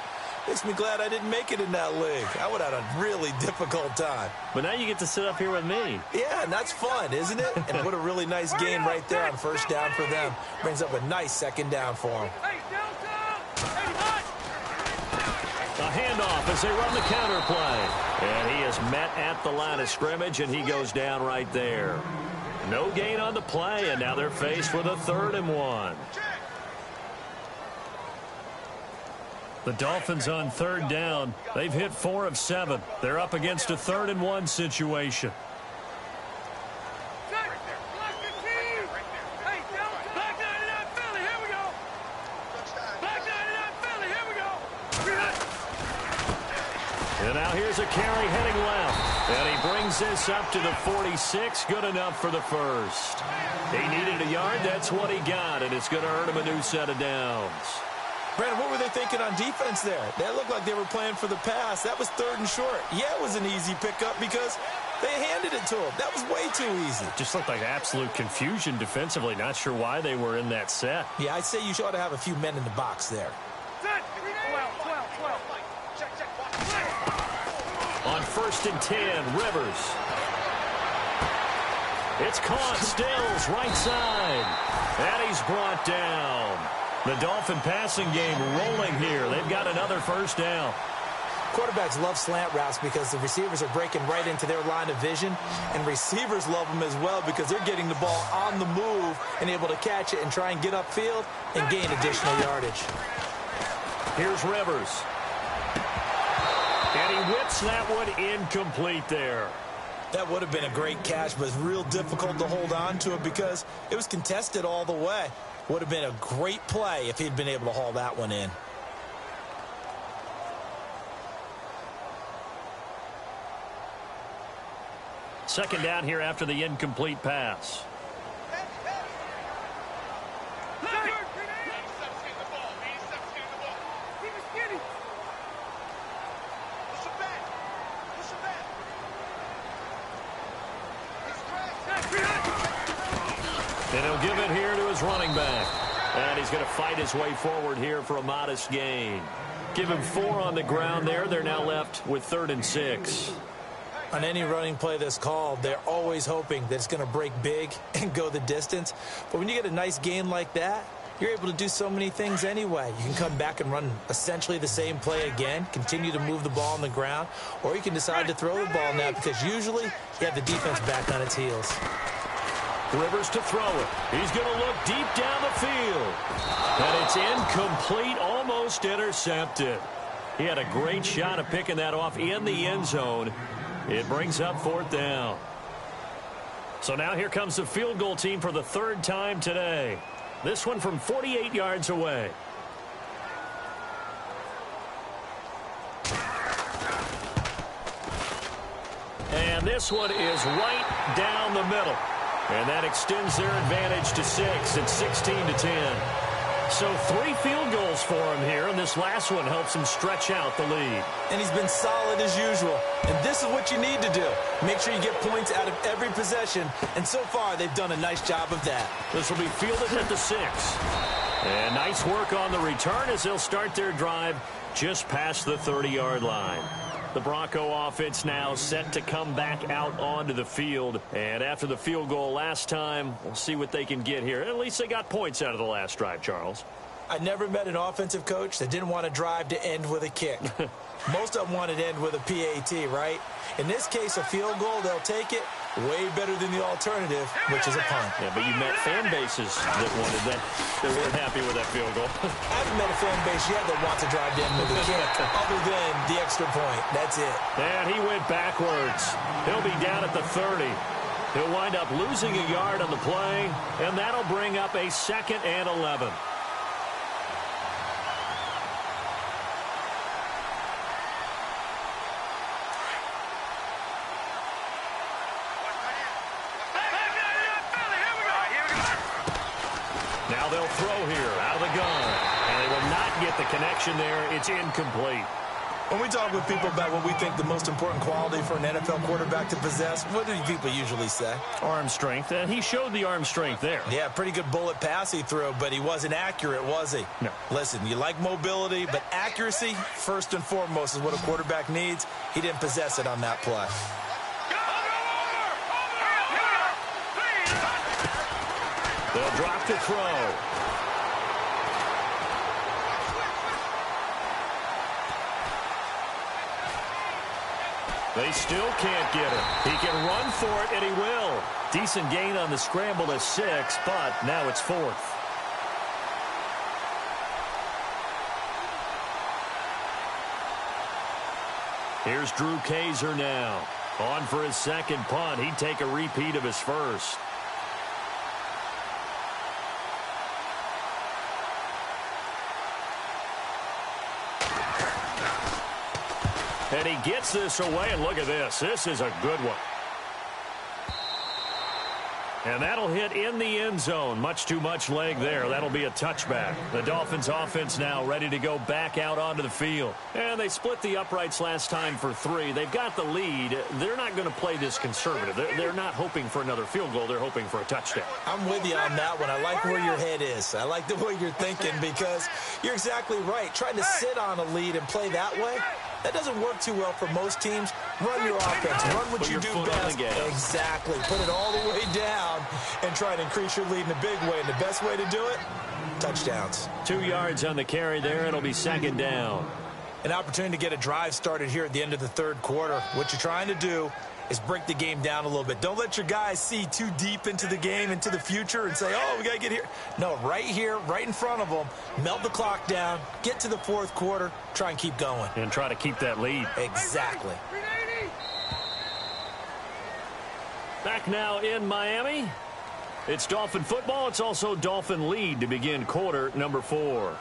makes me glad I didn't make it in that league. I would have had a really difficult time. But now you get to sit up here with me. Yeah, and that's fun, isn't it? And what a really nice gain right there on first down for them. Brings up a nice 2nd down for them. A handoff as they run the counter play. And he is met at the line of scrimmage, and he goes down right there. No gain on the play, and now they're faced with a 3rd and 1. The Dolphins on third down. They've hit 4 of 7. They're up against a 3rd and 1 situation. And now here's a carry heading left. And he brings this up to the 46. Good enough for the first. He needed a yard. That's what he got. And it's going to earn him a new set of downs. Brandon, what were they thinking on defense there? That looked like they were playing for the pass. That was 3rd and short. Yeah, it was an easy pickup because they handed it to him. That was way too easy. Just looked like absolute confusion defensively. Not sure why they were in that set. Yeah, I'd say you ought to have a few men in the box there. 12. On 1st and 10, Rivers. It's caught. Stills, right side. And he's brought down. The Dolphin passing game rolling here. They've got another first down. Quarterbacks love slant routes because the receivers are breaking right into their line of vision, and receivers love them as well because they're getting the ball on the move and able to catch it and try and get upfield and gain additional yardage. Here's Rivers. And he whips that one incomplete there. That would have been a great catch, but it's real difficult to hold on to it because it was contested all the way. Would have been a great play if he'd been able to haul that one in. Second down here after the incomplete pass. And he'll give it here to his running back. And he's going to fight his way forward here for a modest gain. Give him 4 on the ground there. They're now left with 3rd and 6. On any running play that's called, they're always hoping that it's going to break big and go the distance. But when you get a nice gain like that, you're able to do so many things anyway. You can come back and run essentially the same play again, continue to move the ball on the ground, or you can decide to throw the ball now because usually you have the defense back on its heels. Rivers to throw it. He's going to look deep down the field. And it's incomplete, almost intercepted. He had a great shot of picking that off in the end zone. It brings up 4th down. So now here comes the field goal team for the 3rd time today. This one from 48 yards away. And this one is right down the middle. And that extends their advantage to 6. It's 16-10. So 3 field goals for him here, and this last one helps him stretch out the lead. And he's been solid as usual. And this is what you need to do. Make sure you get points out of every possession. And so far, they've done a nice job of that. This will be fielded at the 6. And nice work on the return as they'll start their drive just past the 30-yard line. The Bronco offense now set to come back out onto the field. And after the field goal last time, we'll see what they can get here. At least they got points out of the last drive, Charles. I never met an offensive coach that didn't want to drive to end with a kick. Most of them wanted to end with a PAT, right? In this case, a field goal, they'll take it. Way better than the alternative, which is a punt. Yeah, but you met fan bases that wanted that. They weren't happy with that field goal. I haven't met a fan base yet that wants to drive in with a kick, other than the extra point. That's it. And he went backwards. He'll be down at the 30. He'll wind up losing a yard on the play, and that'll bring up a 2nd and 11. Now they'll throw here out of the gun. And they will not get the connection there. It's incomplete. When we talk with people about what we think the most important quality for an NFL quarterback to possess, what do people usually say? Arm strength. And he showed the arm strength there. Yeah, pretty good bullet pass he threw, but he wasn't accurate, was he? No. Listen, you like mobility, but accuracy, first and foremost, is what a quarterback needs. He didn't possess it on that play. They'll drop to throw. They still can't get it. He can run for it, and he will. Decent gain on the scramble to 6, but now it's 4th. Here's Drew Kaiser now. On for his second punt. He'd take a repeat of his first. And he gets this away, and look at this. This is a good one. And that'll hit in the end zone. Much too much leg there. That'll be a touchback. The Dolphins offense now ready to go back out onto the field. And they split the uprights last time for 3. They've got the lead. They're not going to play this conservative. They're not hoping for another field goal. They're hoping for a touchdown. I'm with you on that one. I like where your head is. I like the way you're thinking because you're exactly right. Trying to sit on a lead and play that way, that doesn't work too well for most teams. Run your offense. Run what you do best. Exactly. Put it all the way down and try and increase your lead in a big way. And the best way to do it, touchdowns. 2 yards on the carry there. It'll be second down. An opportunity to get a drive started here at the end of the third quarter. What you're trying to do is break the game down a little bit. Don't let your guys see too deep into the game, into the future, and say, oh, we got to get here. No, right here, right in front of them, melt the clock down, get to the fourth quarter, try and keep going. And try to keep that lead. Exactly. Back now in Miami. It's Dolphin football. It's also Dolphin lead to begin quarter number 4.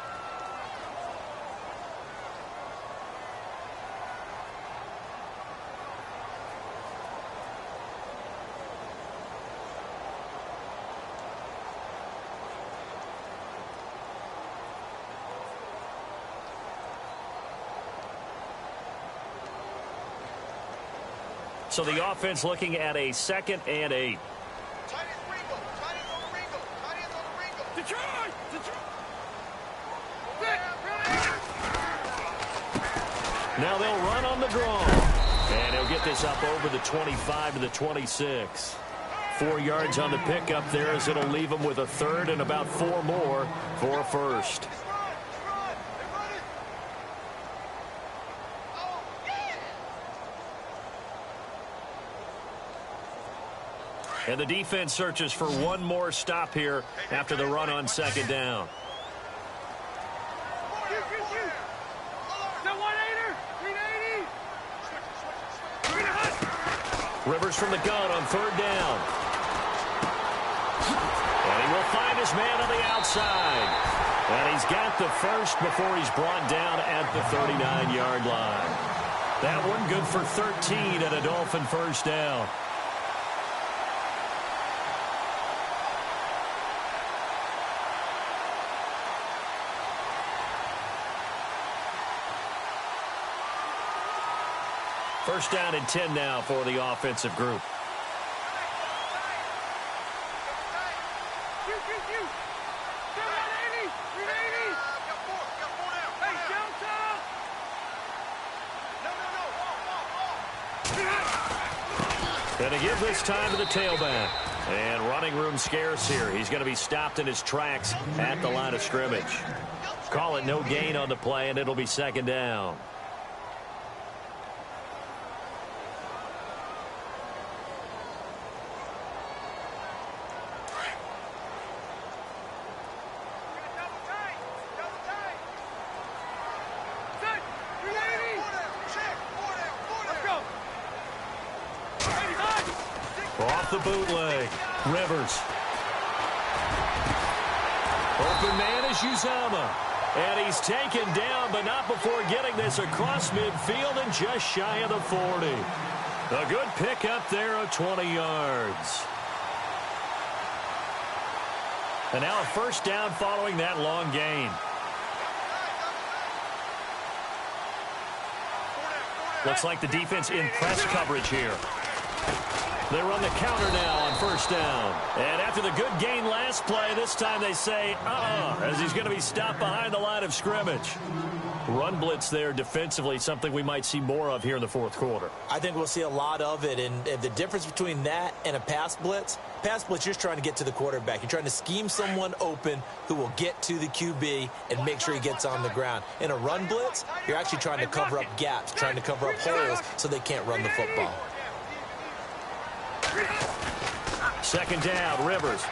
So the offense looking at a 2nd and 8. Now they'll run on the draw. And he'll get this up over the 25 to the 26. 4 yards on the pickup there as it'll leave him with a third and about 4 more for a first. And the defense searches for one more stop here after the run on second down. Rivers from the gun on third down. And he will find his man on the outside. And he's got the first before he's brought down at the 39-yard line. That one good for 13 and a Dolphin first down. First down and 10 now for the offensive group. And to give this time to the tailback. And running room scarce here. He's going to be stopped in his tracks at the line of scrimmage. Call it no gain on the play, and it'll be second down. Off the bootleg. Rivers. Open man is Uzama. And he's taken down, but not before getting this across midfield and just shy of the 40. A good pickup there of 20 yards. And now a first down following that long gain. Looks like the defense in press coverage here. They run the counter now on first down. And after the good gain last play, this time they say, as he's going to be stopped behind the line of scrimmage. Run blitz there defensively, something we might see more of here in the fourth quarter. I think we'll see a lot of it. And the difference between that and a pass blitz, you're just trying to get to the quarterback. You're trying to scheme someone open who will get to the QB and make sure he gets on the ground. In a run blitz, you're actually trying to cover up gaps, trying to cover up holes so they can't run the football. Second down, Rivers.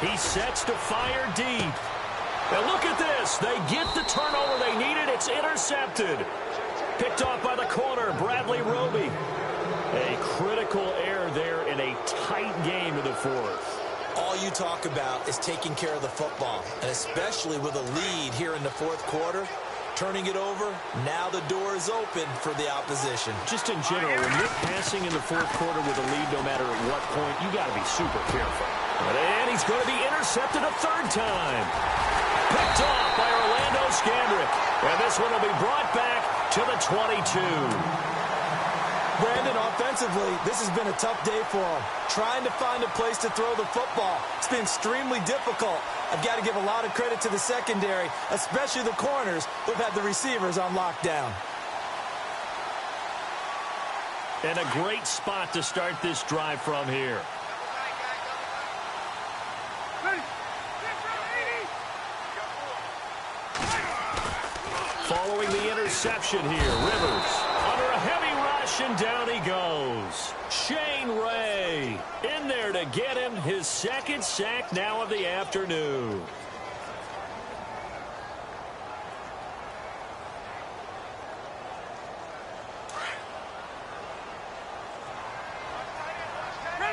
He sets to fire deep. And look at this. They get the turnover they needed. It's intercepted. Picked off by the corner, Bradley Roby. A critical error there in a tight game in the fourth. All you talk about is taking care of the football, and especially with a lead here in the fourth quarter. Turning it over, now the door is open for the opposition. Just in general, when you're passing in the fourth quarter with a lead, no matter at what point, you got to be super careful. And he's going to be intercepted a third time. Picked off by Orlando Scandrick. And this one will be brought back to the 22. Brandon, offensively, this has been a tough day for him. Trying to find a place to throw the football. It's been extremely difficult. I've got to give a lot of credit to the secondary, especially the corners who've had the receivers on lockdown. And a great spot to start this drive from here. Following the interception here, Rivers under a heavy rush, and down he goes. Shane Ray in there to get him his second sack now of the afternoon.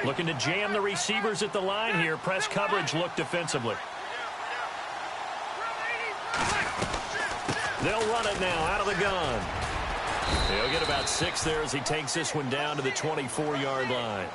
Looking to jam the receivers at the line here. Press coverage look defensively. They'll run it now out of the gun. He'll get about 6 there as he takes this one down to the 24-yard line.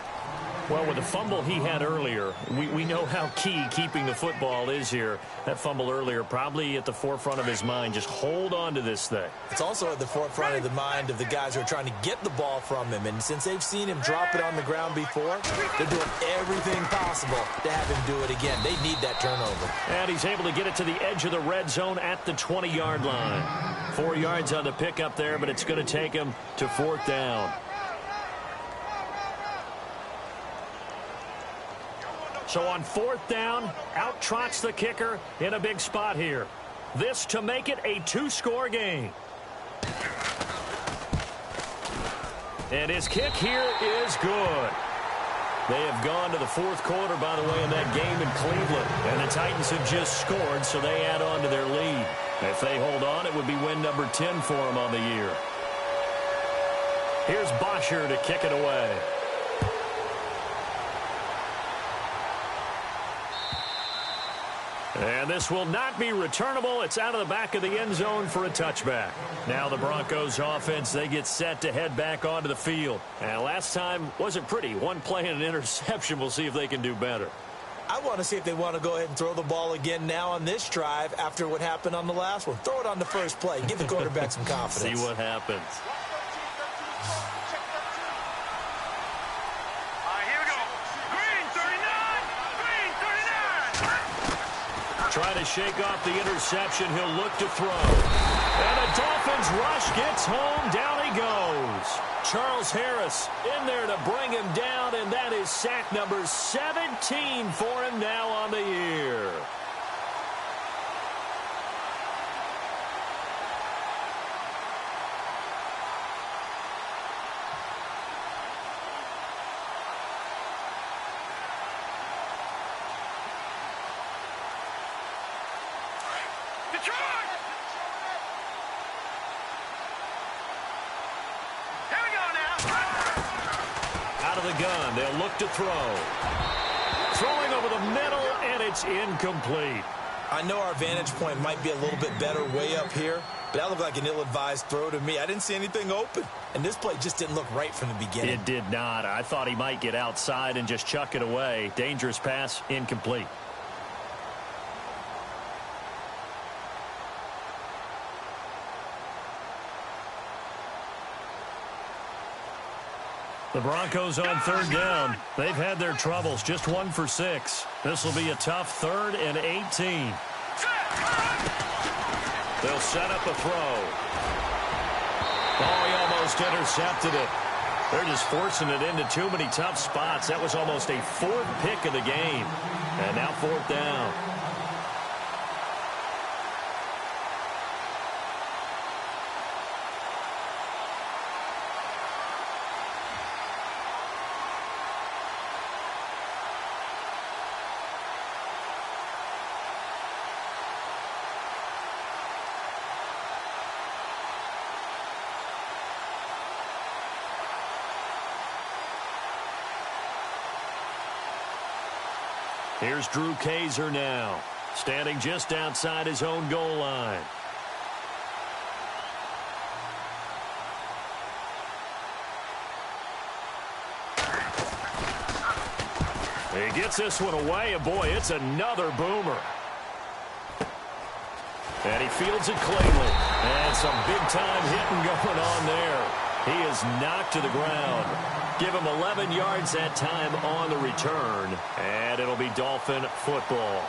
Well, with the fumble he had earlier, we know how key keeping the football is here. That fumble earlier probably at the forefront of his mind. Just hold on to this thing. It's also at the forefront of the mind of the guys who are trying to get the ball from him. And since they've seen him drop it on the ground before, they're doing everything possible to have him do it again. They need that turnover. And he's able to get it to the edge of the red zone at the 20-yard line. 4 yards on the pickup there, but it's going to take him to 4th down. So on 4th down, out trots the kicker in a big spot here. This to make it a 2-score game. And his kick here is good. They have gone to the 4th quarter, by the way, in that game in Cleveland. And the Titans have just scored, so they add on to their lead. If they hold on, it would be win number 10 for them on the year. Here's Bosher to kick it away. And this will not be returnable. It's out of the back of the end zone for a touchback. Now the Broncos offense, they get set to head back onto the field. And last time wasn't pretty. One play and an interception. We'll see if they can do better. I want to see if they want to go ahead and throw the ball again now on this drive after what happened on the last one. Throw it on the first play. Give the quarterback some confidence. See what happens. Trying to shake off the interception. He'll look to throw. And the Dolphins rush gets home. Down he goes. Charles Harris in there to bring him down, and that is sack number 17 for him now on the year. Gun. They'll look to throw. Throwing over the middle, and it's incomplete. I know our vantage point might be a little bit better way up here, but that looked like an ill-advised throw to me. I didn't see anything open, and this play just didn't look right from the beginning. It did not. I thought he might get outside and just chuck it away. Dangerous pass, incomplete. The Broncos on 3rd down. They've had their troubles. Just 1 for 6. This will be a tough 3rd and 18. They'll set up a throw. Oh, he almost intercepted it. They're just forcing it into too many tough spots. That was almost a 4th pick of the game. And now 4th down. Here's Drew Kaiser now, standing just outside his own goal line. He gets this one away, and boy, it's another boomer. And he fields it cleanly. And some big-time hitting going on there. He is knocked to the ground. Give him 11 yards that time on the return. And it'll be Dolphin football.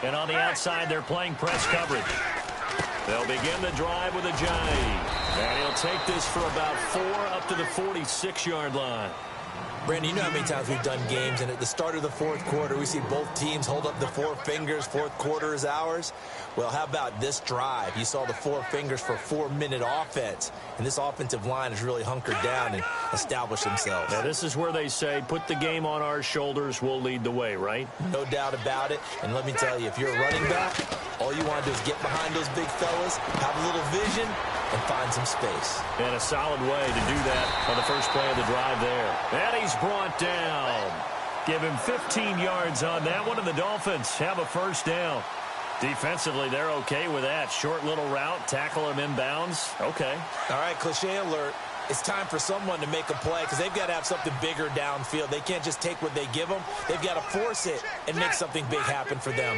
And on the outside, they're playing press coverage. They'll begin the drive with a jive. And he'll take this for about 4 up to the 46-yard line. Brandon, you know how many times we've done games, and at the start of the fourth quarter, we see both teams hold up the 4 fingers, fourth quarter is ours. Well, how about this drive? You saw the 4 fingers for a 4-minute offense, and this offensive line has really hunkered down and established themselves. Now, this is where they say, put the game on our shoulders, we'll lead the way, right? No doubt about it, and let me tell you, if you're a running back, all you want to do is get behind those big fellas, have a little vision, and find some space. And a solid way to do that on the first play of the drive there. And he's brought down. Give him 15 yards on that one, and the Dolphins have a first down. Defensively, they're okay with that. Short little route, tackle him inbounds. Okay. All right, cliche alert. It's time for someone to make a play because they've got to have something bigger downfield. They can't just take what they give them. They've got to force it and make something big happen for them.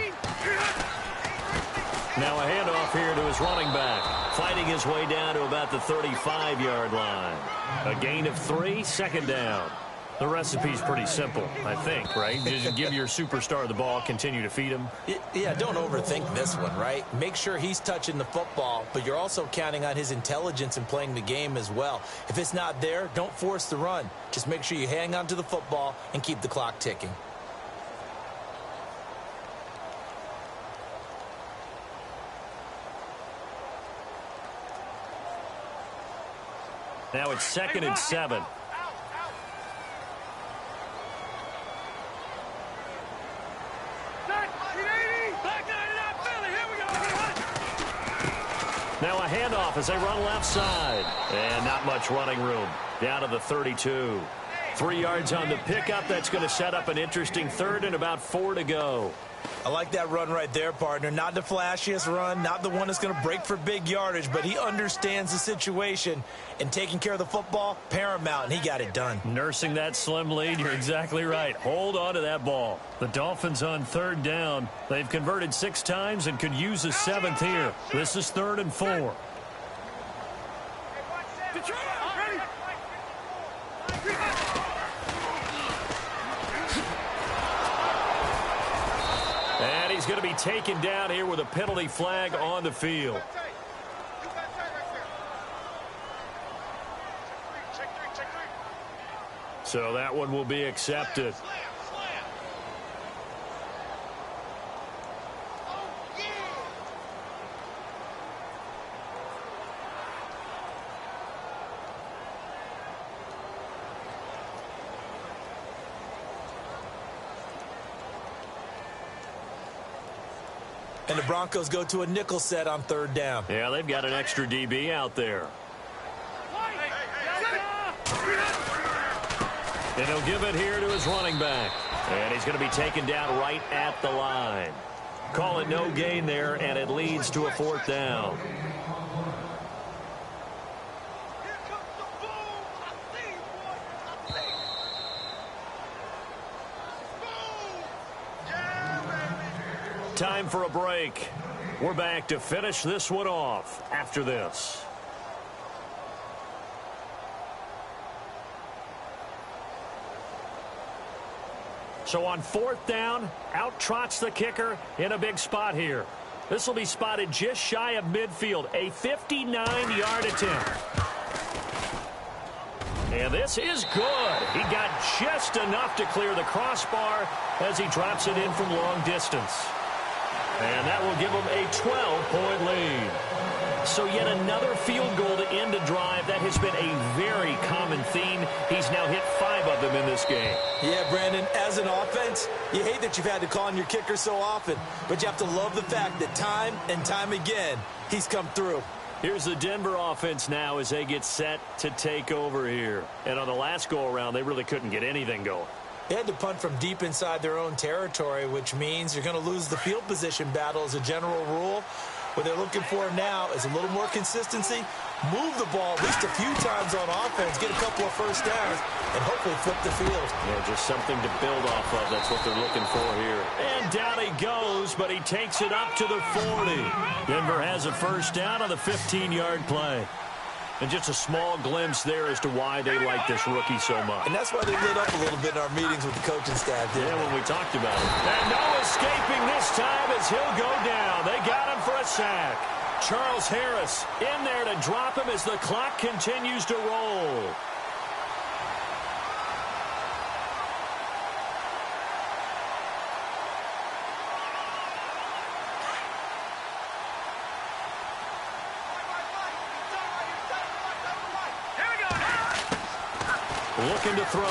Now a handoff here to his running back, fighting his way down to about the 35-yard line. A gain of 3, second down. The recipe's pretty simple, I think, right? Just give your superstar the ball, continue to feed him. Yeah, don't overthink this one, right? Make sure he's touching the football, but you're also counting on his intelligence in playing the game as well. If it's not there, don't force the run. Just make sure you hang on to the football and keep the clock ticking. Now it's 2nd and 7. Now a handoff as they run left side. And not much running room. Down to the 32. 3 yards on the pickup. That's going to set up an interesting third and about 4 to go. I like that run right there, partner. Not the flashiest run, not the one that's going to break for big yardage, but he understands the situation, and taking care of the football, paramount, and he got it done. Nursing that slim lead, you're exactly right. Hold on to that ball. The Dolphins on 3rd down. They've converted 6 times and could use a 7th here. This is 3rd and 4. And he's going to be taken down here with a penalty flag on the field. So that one will be accepted. And the Broncos go to a nickel set on 3rd down. Yeah, they've got an extra DB out there. And he'll give it here to his running back. And he's going to be taken down right at the line. Call it no gain there, and it leads to a 4th down. Time for a break. We're back to finish this one off after this. So on 4th down, out trots the kicker in a big spot here. This will be spotted just shy of midfield, a 59-yard attempt. And this is good. He got just enough to clear the crossbar as he drops it in from long distance. And that will give him a 12-point lead. So yet another field goal to end a drive. That has been a very common theme. He's now hit 5 of them in this game. Yeah, Brandon, as an offense, you hate that you've had to call on your kicker so often, but you have to love the fact that time and time again, he's come through. Here's the Denver offense now as they get set to take over here. And on the last go-around, they really couldn't get anything going. They had to punt from deep inside their own territory, which means you're going to lose the field position battle as a general rule. What they're looking for now is a little more consistency, move the ball at least a few times on offense, get a couple of first downs, and hopefully flip the field. Yeah, just something to build off of. That's what they're looking for here. And down he goes, but he takes it up to the 40. Denver has a first down on the 15-yard play. And just a small glimpse there as to why they like this rookie so much. And that's why they lit up a little bit in our meetings with the coaching staff. Yeah, when we talked about it. And no escaping this time as he'll go down. They got him for a sack. Charles Harris in there to drop him as the clock continues to roll. Looking to throw.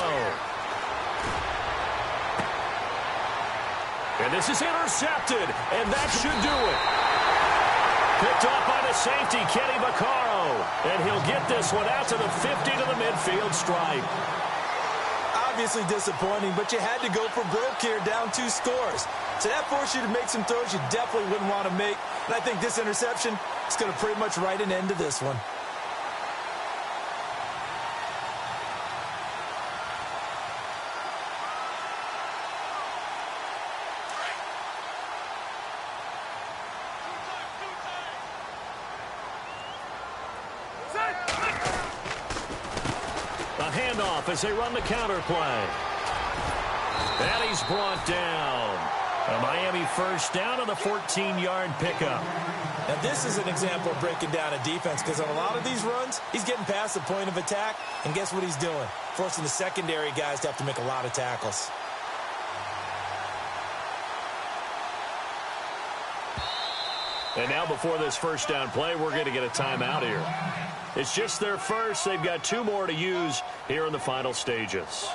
And this is intercepted, and that should do it. Picked off by the safety, Kenny Vaccaro. And he'll get this one out to the 50 to the midfield stripe. Obviously disappointing, but you had to go for broke here, down 2 scores. So that forced you to make some throws you definitely wouldn't want to make. And I think this interception is going to pretty much write an end to this one. As they run the counter play. And he's brought down. A Miami first down on the 14-yard pickup. Now this is an example of breaking down a defense, because on a lot of these runs, he's getting past the point of attack, and guess what he's doing? Forcing the secondary guys to have to make a lot of tackles. And now before this first down play, we're going to get a timeout here. It's just their first. They've got 2 more to use here in the final stages.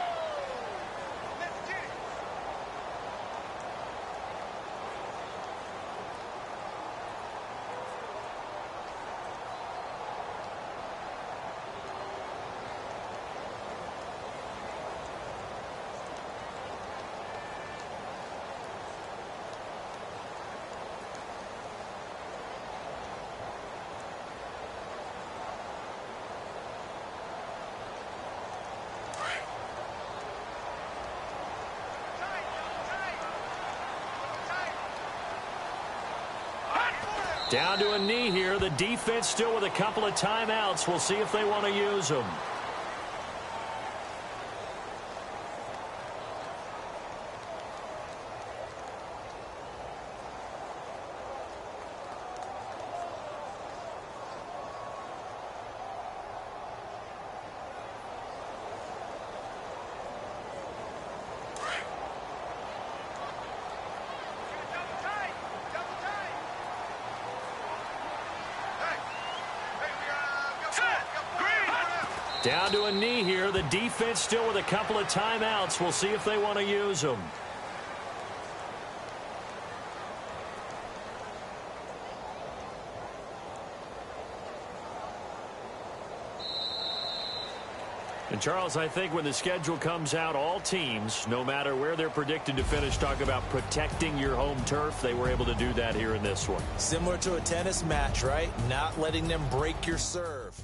Down to a knee here. The defense still with a couple of timeouts. We'll see if they want to use them. Down to a knee here. The defense still with a couple of timeouts. We'll see if they want to use them. And Charles, I think when the schedule comes out, all teams, no matter where they're predicted to finish, talk about protecting your home turf. They were able to do that here in this one. Similar to a tennis match, right? Not letting them break your serve.